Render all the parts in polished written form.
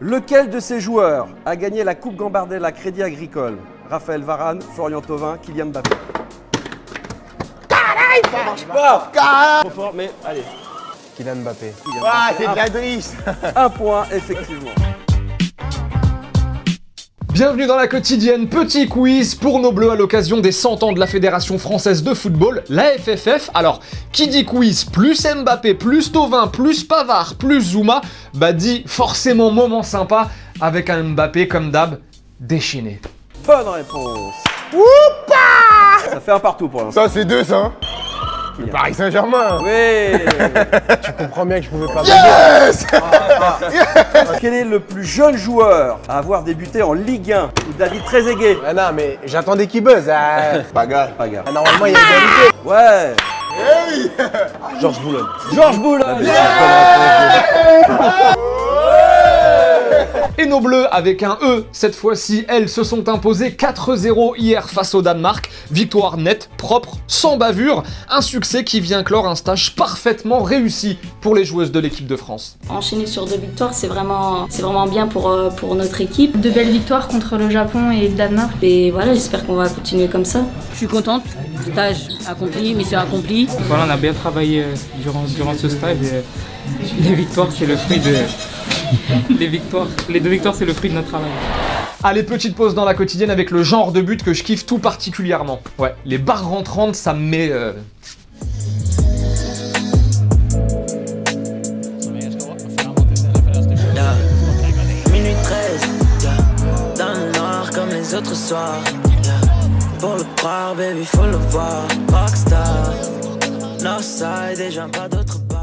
Lequel de ces joueurs a gagné la Coupe Gambardella Crédit Agricole? Raphaël Varane, Florian Thauvin, Kylian Mbappé. Ça marche pas. Trop fort, mais allez. Kylian Mbappé. Ah, c'est de la drisse. Un point, effectivement. Bienvenue dans la quotidienne, petit quiz pour nos bleus à l'occasion des 100 ans de la Fédération Française de Football, la FFF. Alors, qui dit quiz, plus Mbappé, plus Thauvin, plus Pavard, plus Zouma, bah dit forcément moment sympa avec un Mbappé comme d'hab, déchaîné. Bonne réponse. Oupa! Ça fait un partout pour l'instant. Ça, c'est deux, ça. Hein. Le Paris Saint-Germain. Oui. Tu comprends bien que je pouvais pas Yes. Quel est le plus jeune joueur à avoir débuté en Ligue 1? Ou David Trezeguet? Ah non, mais j'attendais qu'il buzz. Bagarre. Bagarre. Normalement, il y a égalité. Ouais. Georges Boulogne. Georges Boulogne. Et nos bleus, avec un E, cette fois-ci, elles se sont imposées 4-0 hier face au Danemark. Victoire nette, propre, sans bavure. Un succès qui vient clore un stage parfaitement réussi pour les joueuses de l'équipe de France. Enchaîner sur 2 victoires, c'est vraiment bien pour notre équipe. De belles victoires contre le Japon et le Danemark. Et voilà, j'espère qu'on va continuer comme ça. Je suis contente, stage accompli, mission accomplie. Voilà, on a bien travaillé durant ce stage et les victoires, c'est le fruit de... Les deux victoires, c'est le fruit de notre travail. Allez, petite pause dans la quotidienne avec le genre de but que je kiffe tout particulièrement. Ouais, les barres rentrantes, ça me met... Minuit 13, dans le noir comme les autres soirs. Pour le croire, baby, faut le voir. Rockstar, Northside et j'aime pas d'autre part.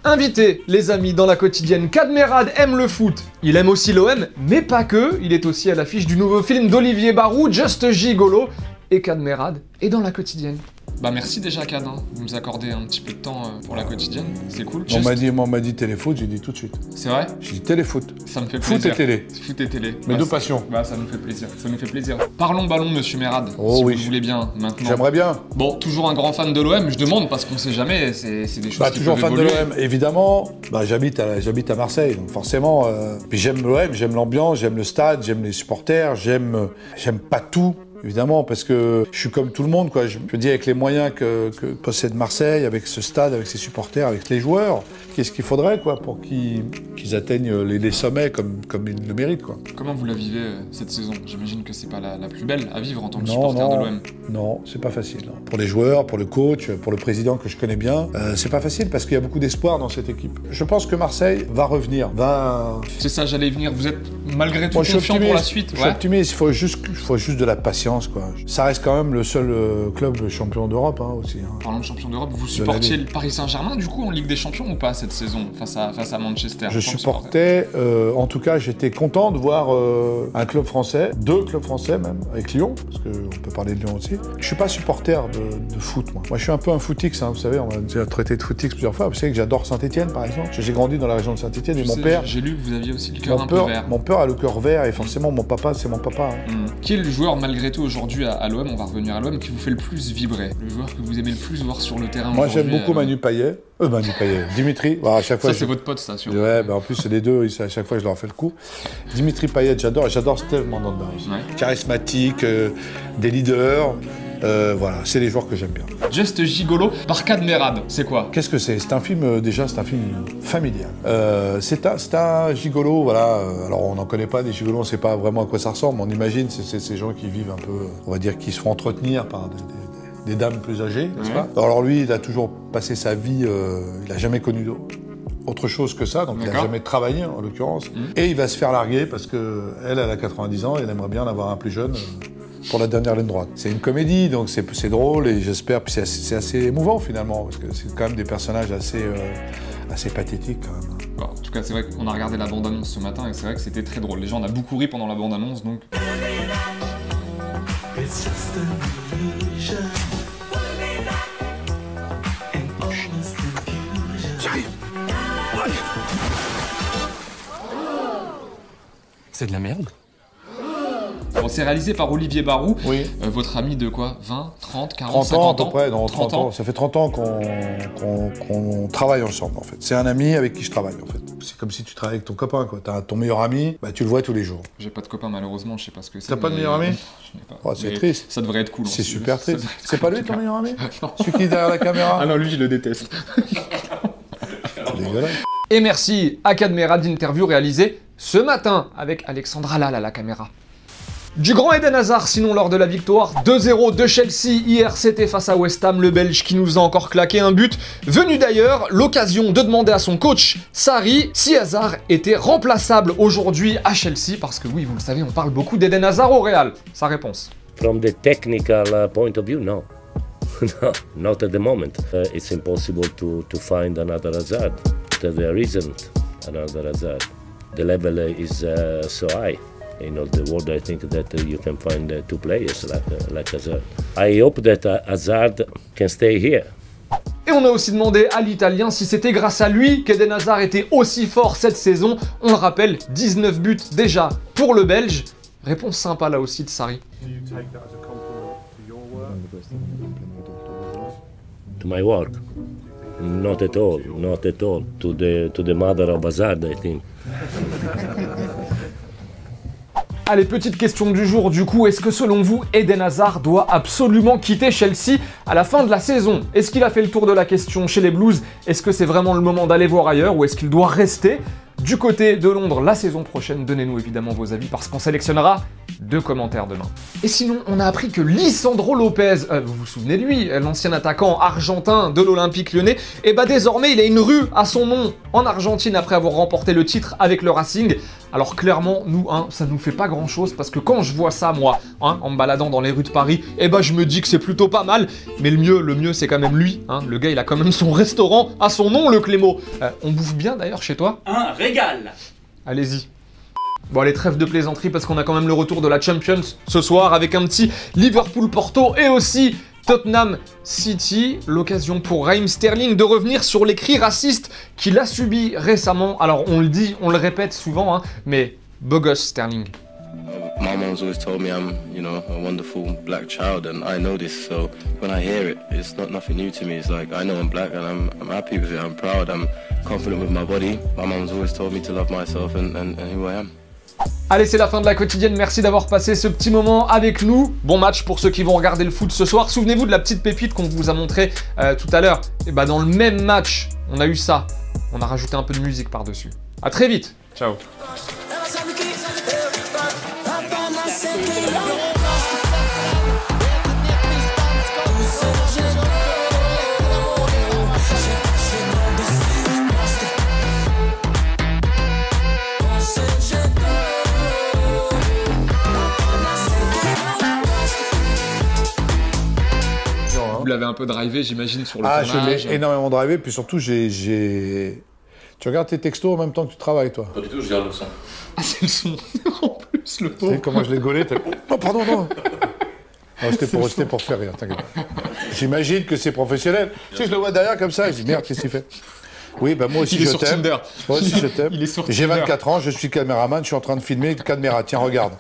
Invité, les amis, dans la quotidienne, Kadmerad aime le foot. Il aime aussi l'OM, mais pas que. Il est aussi à l'affiche du nouveau film d'Olivier Barou, Just Gigolo. Et Kadmerad est dans la quotidienne. Bah merci déjà Kad, hein. Vous nous accordez un petit peu de temps pour la quotidienne, c'est cool. On m'a dit téléfoot, j'ai dit tout de suite. C'est vrai? J'ai dit téléfoot. Ça me fait plaisir. Foot et télé. Foot et télé. Mes deux passions. Bah ça nous fait plaisir, ça nous fait plaisir. Parlons ballon monsieur Merad, oh, si oui. vous voulez bien maintenant. J'aimerais bien. Bon, toujours un grand fan de l'OM, je demande parce qu'on sait jamais, c'est des choses qui toujours peuvent fan évoluer. de l'OM, évidemment. Bah, j'habite à Marseille, donc forcément. Puis j'aime l'OM, j'aime l'ambiance, j'aime le stade, j'aime les supporters, j'aime pas tout. Évidemment, parce que je suis comme tout le monde, quoi. Je me dis, avec les moyens que possède Marseille, avec ce stade, avec ses supporters, avec les joueurs, qu'est-ce qu'il faudrait, quoi, pour qu'ils atteignent les sommets comme ils le méritent, quoi. Comment vous la vivez cette saison? J'imagine que c'est pas la plus belle à vivre en tant que supporter de l'OM. Non, c'est pas facile. Hein. Pour les joueurs, pour le coach, pour le président que je connais bien, c'est pas facile parce qu'il y a beaucoup d'espoir dans cette équipe. Je pense que Marseille va revenir, C'est ça, j'allais y venir. Vous êtes malgré tout moi, confiant pour la suite? Je suis optimiste, il faut juste de la patience. Quoi. Ça reste quand même le seul club champion d'Europe hein, aussi. Hein. Parlant de champion d'Europe, vous supportiez le Paris Saint-Germain du coup en Ligue des Champions ou pas cette saison face à Manchester? Je supportais, en tout cas j'étais content de voir un club français, 2 clubs français même, avec Lyon, parce qu'on peut parler de Lyon aussi. Je suis pas supporter de foot moi. Moi je suis un peu un footix, hein, vous savez, on a déjà traité de footix plusieurs fois. Vous savez que j'adore Saint-Etienne par exemple. J'ai grandi dans la région de Saint-Etienne et mon père... J'ai lu que vous aviez aussi le cœur un peu vert. Mon père a le cœur vert et forcément mon papa c'est mon papa. Hein. Qui est le joueur malgré tout aujourd'hui à l'OM, on va revenir à l'OM, qui vous fait le plus vibrer? Le joueur que vous aimez le plus voir sur le terrain? Moi j'aime beaucoup Manu Payet. Dimitri. Bah, à chaque fois, ça c'est votre pote ça, sûr. Ouais, bah, en plus c'est les deux, à chaque fois je leur fais le coup. Dimitri Payet, j'adore Steve Mandanda. Ouais. Charismatique, des leaders. Voilà, c'est les joueurs que j'aime bien. Just Gigolo par Kadmerad, c'est quoi? Qu'est-ce que c'est? C'est un film, déjà, c'est un film familial. C'est un gigolo, voilà. Alors, on n'en connaît pas des gigolos, on ne sait pas vraiment à quoi ça ressemble. On imagine, c'est ces gens qui vivent un peu, on va dire, qui se font entretenir par des dames plus âgées, n'est-ce pas? Alors, lui, il a toujours passé sa vie, il n'a jamais connu autre chose que ça, donc il n'a jamais travaillé, en l'occurrence. Et il va se faire larguer parce qu'elle a 90 ans et elle aimerait bien en avoir un plus jeune. Pour la dernière ligne droite. C'est une comédie, donc c'est drôle et j'espère, puis c'est assez émouvant finalement, parce que c'est quand même des personnages assez pathétiques quand même. Bon, en tout cas, c'est vrai qu'on a regardé la bande-annonce ce matin et c'est vrai que c'était très drôle. Les gens, on a beaucoup ri pendant la bande-annonce, donc... J'arrive. C'est de la merde. Bon, c'est réalisé par Olivier Barou, Oui. votre ami de quoi 20, 30, 40, 30 ans à 50 peu ans près, non, 30 ans. Ça fait 30 ans qu'on travaille ensemble en fait. C'est un ami avec qui je travaille en fait. C'est comme si tu travaillais avec ton copain quoi. T'as ton meilleur ami, bah tu le vois tous les jours. J'ai pas de copain malheureusement, je sais pas ce que c'est. T'as pas de meilleur ami? Je n'ai pas. Oh, c'est Mais triste. Ça devrait être cool. C'est aussi. super triste. Ça devrait C'est être pas lui cool. ton meilleur ami? Non. Celui qui est derrière la caméra? Ah non, lui je le déteste. Dégueulasse. Et merci à Cadmera d'interview réalisée ce matin avec Alexandra Lal à la caméra. Du grand Eden Hazard, sinon lors de la victoire 2-0 de Chelsea, hier c'était face à West Ham, le Belge qui nous a encore claqué un but. Venu d'ailleurs, l'occasion de demander à son coach, Sarri, si Hazard était remplaçable aujourd'hui à Chelsea, parce que oui, vous le savez, on parle beaucoup d'Eden Hazard au Real. Sa réponse. From the technical point of view, no. No, not at the moment. It's impossible to find another Hazard. There isn't another Hazard. The level is so high. In all the world, I think that you can find two players like Hazard. I hope that Hazard can stay here. Et on a aussi demandé à l'Italien si c'était grâce à lui qu'Eden Hazard était aussi fort cette saison. On le rappelle, 19 buts déjà pour le Belge. Réponse sympa là aussi de Sarri. To my work? Not at all, not at all. To the mother of Hazard, I think. Allez, petite question du jour du coup, est-ce que selon vous, Eden Hazard doit absolument quitter Chelsea à la fin de la saison? Est-ce qu'il a fait le tour de la question chez les Blues? Est-ce que c'est vraiment le moment d'aller voir ailleurs ou est-ce qu'il doit rester du côté de Londres la saison prochaine? Donnez-nous évidemment vos avis parce qu'on sélectionnera 2 commentaires demain. Et sinon, on a appris que Lisandro Lopez, vous vous souvenez de lui, l'ancien attaquant argentin de l'Olympique Lyonnais, et bah désormais il a une rue à son nom en Argentine après avoir remporté le titre avec le Racing. Alors clairement, nous, ça nous fait pas grand chose parce que quand je vois ça, moi, en me baladant dans les rues de Paris, et bah je me dis que c'est plutôt pas mal. Mais le mieux c'est quand même lui. Le gars, il a quand même son restaurant à son nom, le Clément. On bouffe bien d'ailleurs chez toi? Un régal. Allez-y. Bon, allez, trêve de plaisanterie parce qu'on a quand même le retour de la Champions ce soir avec un petit Liverpool-Porto et aussi Tottenham City, l'occasion pour Raheem Sterling de revenir sur les cris racistes qu'il a subis récemment. Alors on le dit, on le répète souvent, mais beau gosse Sterling. My mom's always told me I'm, a wonderful black child, and I know this. So when I hear it, it's not nothing new to me. It's like I know I'm black, and I'm happy with it. I'm proud. I'm confident with my body. My mom's always told me to love myself and who I am. Allez, c'est la fin de la quotidienne, merci d'avoir passé ce petit moment avec nous. Bon match pour ceux qui vont regarder le foot ce soir. Souvenez-vous de la petite pépite qu'on vous a montré tout à l'heure. Et bah dans le même match, on a eu ça. On a rajouté un peu de musique par-dessus. À très vite, ciao. Vous l'avez un peu drivé, j'imagine, sur le tournage. Ah, je l'ai énormément drivé, puis surtout, Tu regardes tes textos en même temps que tu travailles, toi? Pas du tout, je regarde le son. Ah, c'est le son. En plus, le pauvre. Tu sais comment je l'ai gaulé? Oh, pardon, non. Non, c'était pour faire rire, t'inquiète. J'imagine que c'est professionnel. Tu sais, je le vois derrière comme ça, et je dis merde, qu'est-ce qu'il fait? Oui, bah moi aussi je t'aime. Moi aussi je t'aime. J'ai 24 ans, je suis caméraman, je suis en train de filmer le caméra. Tiens, regarde.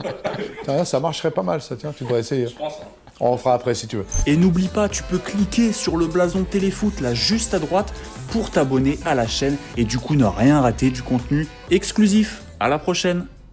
Tiens, ça marcherait pas mal, ça. Tiens, tu devrais essayer. Je pense. On fera après si tu veux. Et n'oublie pas, tu peux cliquer sur le blason Téléfoot là juste à droite pour t'abonner à la chaîne et du coup ne rien rater du contenu exclusif. À la prochaine.